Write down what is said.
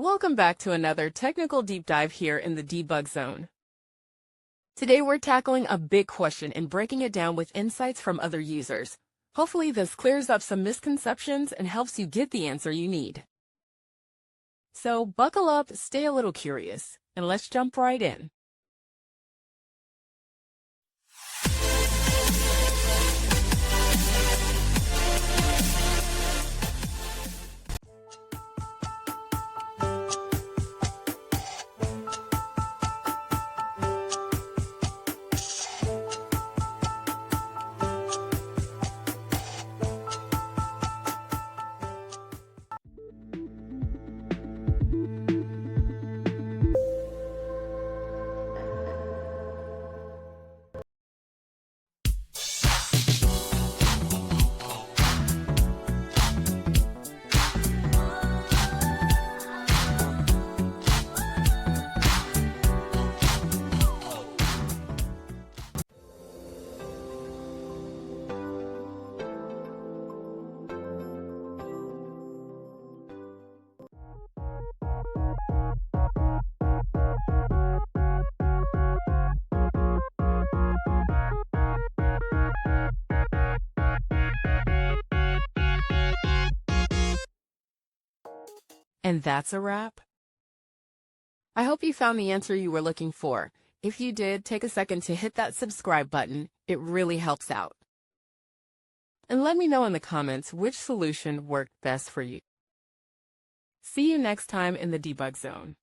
Welcome back to another technical deep dive here in the Debug Zone. Today we're tackling a big question and breaking it down with insights from other users. Hopefully this clears up some misconceptions and helps you get the answer you need. So buckle up, stay a little curious, and let's jump right in. And that's a wrap. I hope you found the answer you were looking for. If you did, take a second to hit that subscribe button. It really helps out. And let me know in the comments which solution worked best for you. See you next time in the Debug Zone.